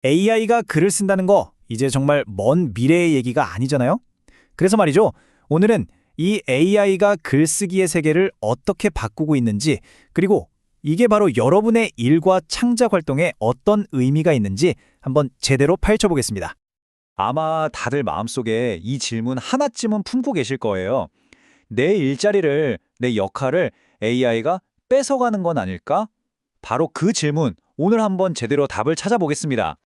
AI가 글을 쓴다는 거 이제 정말 먼 미래의 얘기가 아니잖아요? 그래서 말이죠. 오늘은 이 AI가 글쓰기의 세계를 어떻게 바꾸고 있는지, 그리고 이게 바로 여러분의 일과 창작 활동에 어떤 의미가 있는지 한번 제대로 파헤쳐보겠습니다. 아마 다들 마음속에 이 질문 하나쯤은 품고 계실 거예요. 내 일자리를, 내 역할을 AI가 뺏어가는 건 아닐까? 바로 그 질문, 오늘 한번 제대로 답을 찾아보겠습니다.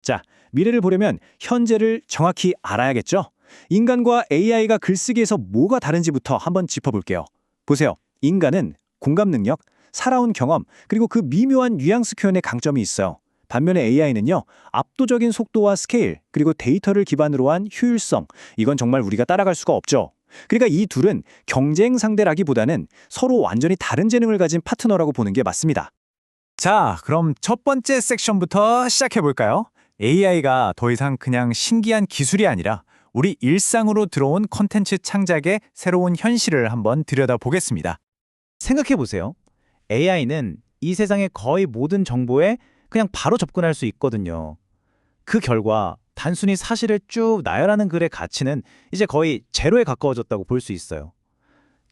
자, 미래를 보려면 현재를 정확히 알아야겠죠? 인간과 AI가 글쓰기에서 뭐가 다른지부터 한번 짚어볼게요. 보세요. 인간은 공감 능력, 살아온 경험, 그리고 그 미묘한 뉘앙스 표현에 강점이 있어요. 반면에 AI는요, 압도적인 속도와 스케일, 그리고 데이터를 기반으로 한 효율성, 이건 정말 우리가 따라갈 수가 없죠. 그러니까 이 둘은 경쟁 상대라기보다는 서로 완전히 다른 재능을 가진 파트너라고 보는 게 맞습니다. 자, 그럼 첫 번째 섹션부터 시작해볼까요? AI가 더 이상 그냥 신기한 기술이 아니라 우리 일상으로 들어온 콘텐츠 창작의 새로운 현실을 한번 들여다보겠습니다. 생각해보세요. AI는 이 세상의 거의 모든 정보에 그냥 바로 접근할 수 있거든요. 그 결과 단순히 사실을 쭉 나열하는 글의 가치는 이제 거의 제로에 가까워졌다고 볼 수 있어요.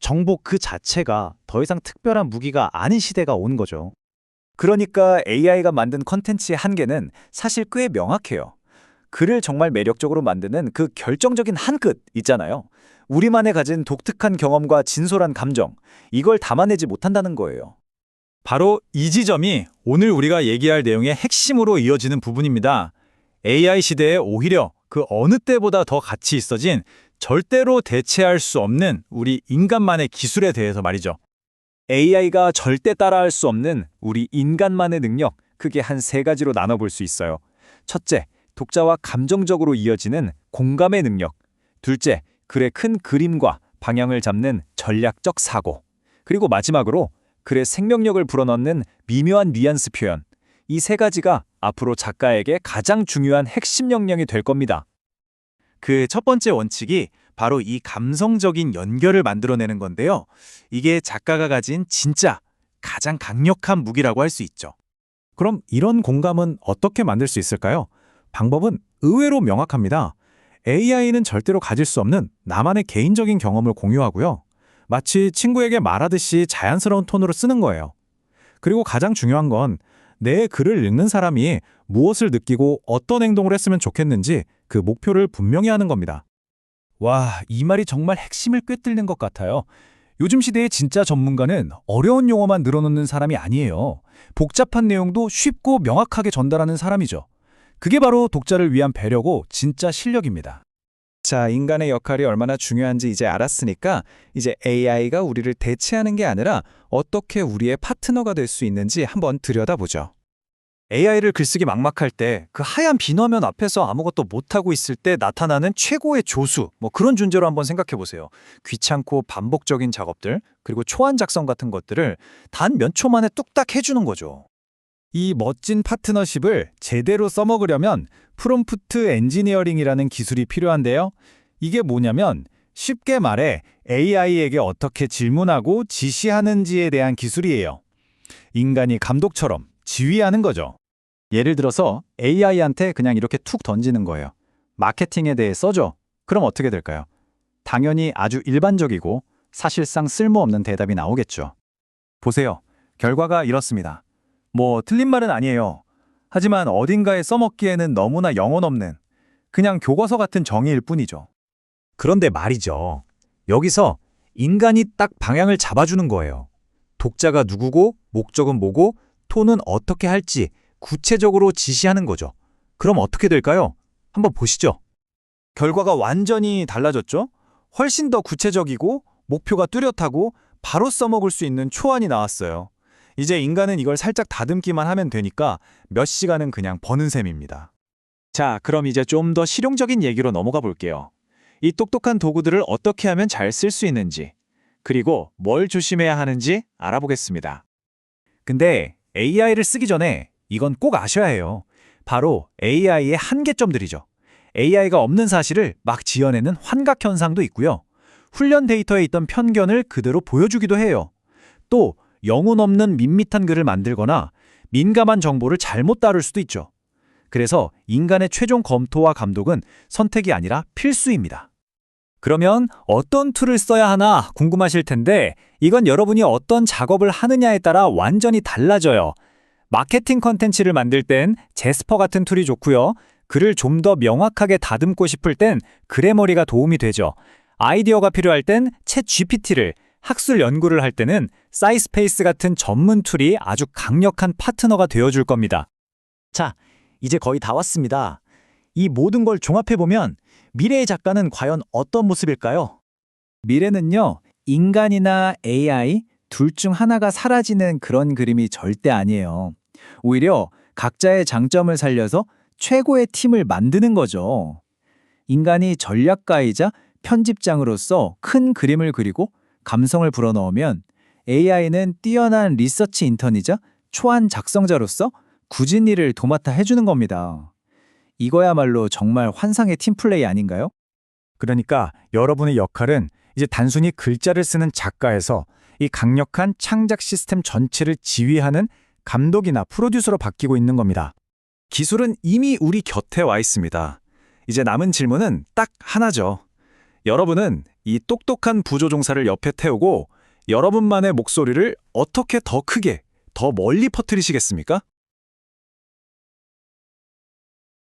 정보 그 자체가 더 이상 특별한 무기가 아닌 시대가 온 거죠. 그러니까 AI가 만든 컨텐츠의 한계는 사실 꽤 명확해요. 글을 정말 매력적으로 만드는 그 결정적인 한 끗 있잖아요. 우리만의 가진 독특한 경험과 진솔한 감정, 이걸 담아내지 못한다는 거예요. 바로 이 지점이 오늘 우리가 얘기할 내용의 핵심으로 이어지는 부분입니다. AI 시대에 오히려 그 어느 때보다 더 가치 있어진 절대로 대체할 수 없는 우리 인간만의 기술에 대해서 말이죠. AI가 절대 따라할 수 없는 우리 인간만의 능력, 크게 한 세 가지로 나눠볼 수 있어요. 첫째, 독자와 감정적으로 이어지는 공감의 능력. 둘째, 글의 큰 그림과 방향을 잡는 전략적 사고. 그리고 마지막으로 글의 생명력을 불어넣는 미묘한 뉘앙스 표현. 이 세 가지가 앞으로 작가에게 가장 중요한 핵심 역량이 될 겁니다. 그 첫 번째 원칙이 바로 이 감성적인 연결을 만들어내는 건데요. 이게 작가가 가진 진짜 가장 강력한 무기라고 할 수 있죠. 그럼 이런 공감은 어떻게 만들 수 있을까요? 방법은 의외로 명확합니다. AI는 절대로 가질 수 없는 나만의 개인적인 경험을 공유하고요. 마치 친구에게 말하듯이 자연스러운 톤으로 쓰는 거예요. 그리고 가장 중요한 건 내 글을 읽는 사람이 무엇을 느끼고 어떤 행동을 했으면 좋겠는지 그 목표를 분명히 하는 겁니다. 와, 이 말이 정말 핵심을 꿰뚫는 것 같아요. 요즘 시대의 진짜 전문가는 어려운 용어만 늘어놓는 사람이 아니에요. 복잡한 내용도 쉽고 명확하게 전달하는 사람이죠. 그게 바로 독자를 위한 배려고 진짜 실력입니다. 자, 인간의 역할이 얼마나 중요한지 이제 알았으니까 이제 AI가 우리를 대체하는 게 아니라 어떻게 우리의 파트너가 될 수 있는지 한번 들여다보죠. AI를 글쓰기 막막할 때 그 하얀 빈화면 앞에서 아무것도 못하고 있을 때 나타나는 최고의 조수, 그런 존재로 한번 생각해 보세요. 귀찮고 반복적인 작업들, 그리고 초안 작성 같은 것들을 단 몇 초 만에 뚝딱 해주는 거죠. 이 멋진 파트너십을 제대로 써먹으려면 프롬프트 엔지니어링이라는 기술이 필요한데요. 이게 뭐냐면 쉽게 말해 AI에게 어떻게 질문하고 지시하는지에 대한 기술이에요. 인간이 감독처럼 지휘하는 거죠. 예를 들어서 AI한테 그냥 이렇게 툭 던지는 거예요. 마케팅에 대해 써줘. 그럼 어떻게 될까요? 당연히 아주 일반적이고 사실상 쓸모없는 대답이 나오겠죠. 보세요. 결과가 이렇습니다. 틀린 말은 아니에요. 하지만 어딘가에 써먹기에는 너무나 영혼 없는 그냥 교과서 같은 정의일 뿐이죠. 그런데 말이죠. 여기서 인간이 딱 방향을 잡아주는 거예요. 독자가 누구고, 목적은 뭐고, 톤은 어떻게 할지 구체적으로 지시하는 거죠. 그럼 어떻게 될까요? 한번 보시죠. 결과가 완전히 달라졌죠? 훨씬 더 구체적이고 목표가 뚜렷하고 바로 써먹을 수 있는 초안이 나왔어요. 이제 인간은 이걸 살짝 다듬기만 하면 되니까 몇 시간은 그냥 버는 셈입니다. 자, 그럼 이제 좀 더 실용적인 얘기로 넘어가 볼게요. 이 똑똑한 도구들을 어떻게 하면 잘 쓸 수 있는지, 그리고 뭘 조심해야 하는지 알아보겠습니다. 근데 AI를 쓰기 전에 이건 꼭 아셔야 해요. 바로 AI의 한계점들이죠. AI가 없는 사실을 막 지어내는 환각 현상도 있고요. 훈련 데이터에 있던 편견을 그대로 보여주기도 해요. 또 영혼 없는 밋밋한 글을 만들거나 민감한 정보를 잘못 다룰 수도 있죠. 그래서 인간의 최종 검토와 감독은 선택이 아니라 필수입니다. 그러면 어떤 툴을 써야 하나 궁금하실 텐데 이건 여러분이 어떤 작업을 하느냐에 따라 완전히 달라져요. 마케팅 컨텐츠를 만들 땐 제스퍼 같은 툴이 좋고요. 글을 좀 더 명확하게 다듬고 싶을 땐 그래머리가 도움이 되죠. 아이디어가 필요할 땐 챗 GPT를, 학술 연구를 할 때는 사이스페이스 같은 전문 툴이 아주 강력한 파트너가 되어줄 겁니다. 자, 이제 거의 다 왔습니다. 이 모든 걸 종합해보면 미래의 작가는 과연 어떤 모습일까요? 미래는요, 인간이나 AI 둘 중 하나가 사라지는 그런 그림이 절대 아니에요. 오히려 각자의 장점을 살려서 최고의 팀을 만드는 거죠. 인간이 전략가이자 편집장으로서 큰 그림을 그리고 감성을 불어넣으면 AI는 뛰어난 리서치 인턴이자 초안 작성자로서 굳은 일을 도맡아 해주는 겁니다. 이거야말로 정말 환상의 팀플레이 아닌가요? 그러니까 여러분의 역할은 이제 단순히 글자를 쓰는 작가에서 이 강력한 창작 시스템 전체를 지휘하는 감독이나 프로듀서로 바뀌고 있는 겁니다. 기술은 이미 우리 곁에 와 있습니다. 이제 남은 질문은 딱 하나죠. 여러분은 이 똑똑한 부조종사를 옆에 태우고 여러분만의 목소리를 어떻게 더 크게, 더 멀리 퍼뜨리시겠습니까?